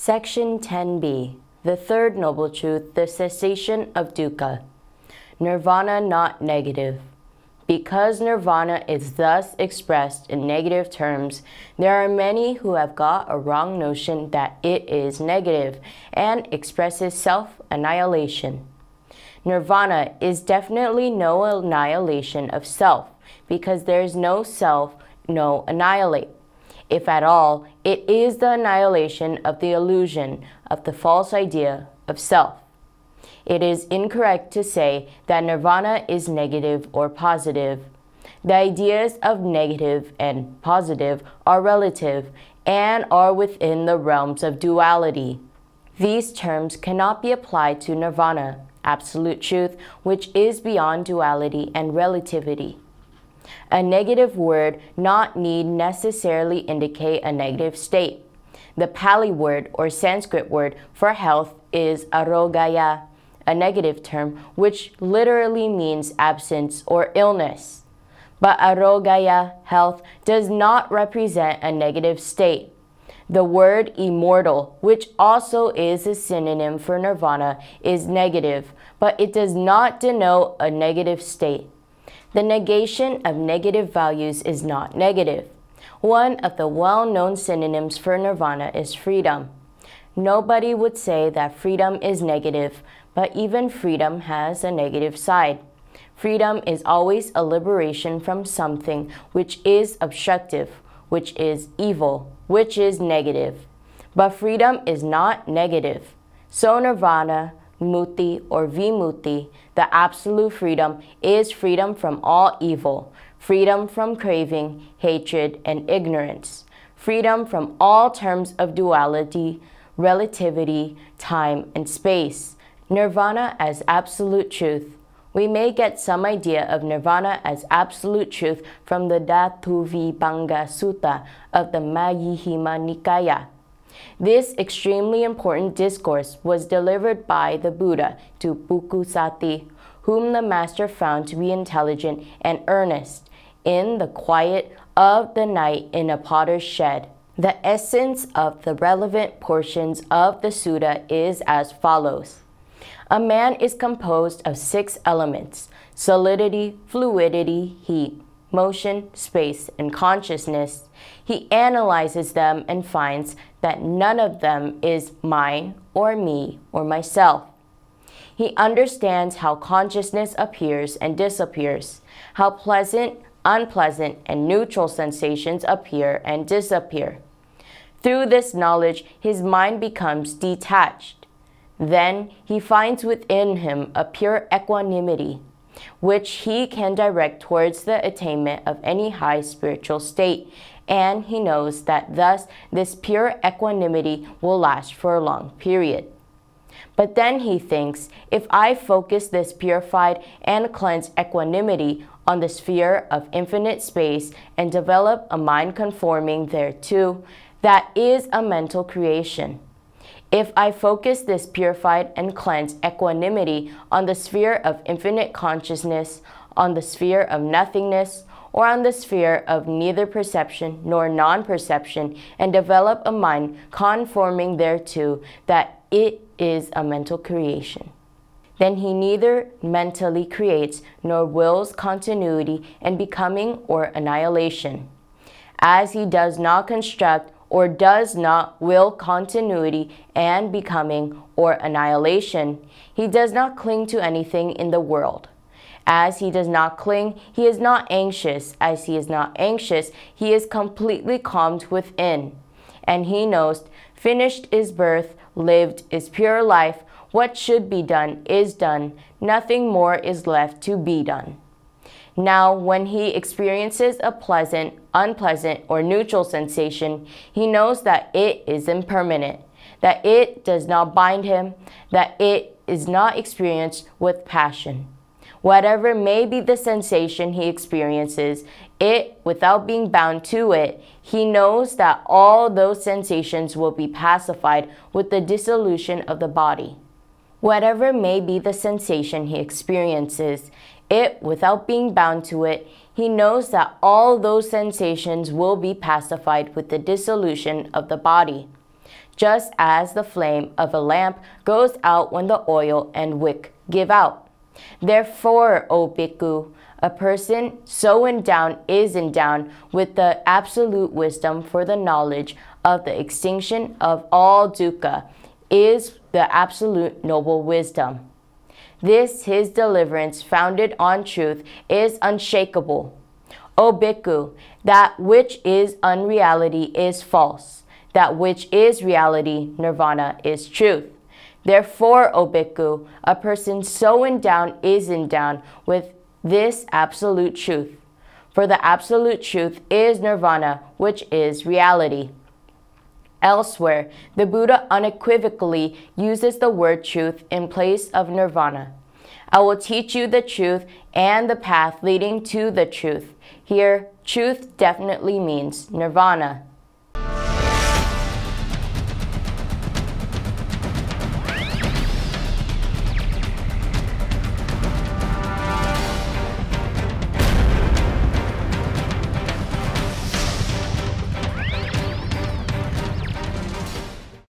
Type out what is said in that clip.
Section 10b. The third noble truth, the cessation of dukkha. Nirvana not negative. Because nirvana is thus expressed in negative terms, there are many who have got a wrong notion that it is negative and expresses self-annihilation. Nirvana is definitely no annihilation of self, because there is no self, no annihilate. If at all, it is the annihilation of the illusion of the false idea of self. It is incorrect to say that nirvana is negative or positive. The ideas of negative and positive are relative and are within the realms of duality. These terms cannot be applied to nirvana, absolute truth, which is beyond duality and relativity. A negative word not need necessarily indicate a negative state. The Pali word or Sanskrit word for health is arogaya, a negative term which literally means absence or illness. But arogaya, health, does not represent a negative state. The word immortal, which also is a synonym for nirvana, is negative, but it does not denote a negative state. The negation of negative values is not negative. One of the well-known synonyms for nirvana is freedom. Nobody would say that freedom is negative, but even freedom has a negative side. Freedom is always a liberation from something which is obstructive, which is evil, which is negative. But freedom is not negative. So nirvana, muti or vimutti, the absolute freedom, is freedom from all evil, freedom from craving, hatred, and ignorance, freedom from all terms of duality, relativity, time, and space. Nirvana as absolute truth. We may get some idea of nirvana as absolute truth from the Dhatuvibhanga Sutta of the Majjhima Nikaya. This extremely important discourse was delivered by the Buddha to Bhikkhusati, whom the Master found to be intelligent and earnest, in the quiet of the night in a potter's shed. The essence of the relevant portions of the sutta is as follows. A man is composed of 6 elements: solidity, fluidity, heat, motion, space, and consciousness. He analyzes them and finds that none of them is mine or me or myself. He understands how consciousness appears and disappears, how pleasant, unpleasant, and neutral sensations appear and disappear. Through this knowledge, his mind becomes detached. Then he finds within him a pure equanimity, which he can direct towards the attainment of any high spiritual state, and he knows that thus this pure equanimity will last for a long period. But then he thinks, if I focus this purified and cleansed equanimity on the sphere of infinite space and develop a mind conforming thereto, that is a mental creation. If I focus this purified and cleansed equanimity on the sphere of infinite consciousness, on the sphere of nothingness, or on the sphere of neither perception nor non-perception, and develop a mind conforming thereto, that it is a mental creation. Then he neither mentally creates nor wills continuity and becoming or annihilation. As he does not construct or does not will continuity and becoming or annihilation, he does not cling to anything in the world. As he does not cling, he is not anxious. As he is not anxious, he is completely calmed within. And he knows, finished is birth, lived is pure life, what should be done is done, nothing more is left to be done. Now, when he experiences a pleasant, unpleasant, or neutral sensation, he knows that it is impermanent, that it does not bind him, that it is not experienced with passion. Whatever may be the sensation he experiences, it, without being bound to it, he knows that all those sensations will be pacified with the dissolution of the body. Whatever may be the sensation he experiences, it, without being bound to it, he knows that all those sensations will be pacified with the dissolution of the body. just as the flame of a lamp goes out when the oil and wick give out. Therefore, O bhikkhu, a person so endowed is endowed with the absolute wisdom for the knowledge of the extinction of all dukkha is the absolute noble wisdom. This his deliverance founded on truth is unshakable. O bhikkhu, that which is unreality is false. That which is reality, nirvana, is truth. Therefore, O bhikkhu, a person so endowed is endowed with this absolute truth. For the absolute truth is nirvana, which is reality. Elsewhere, the Buddha unequivocally uses the word truth in place of nirvana. I will teach you the truth and the path leading to the truth. Here, truth definitely means nirvana.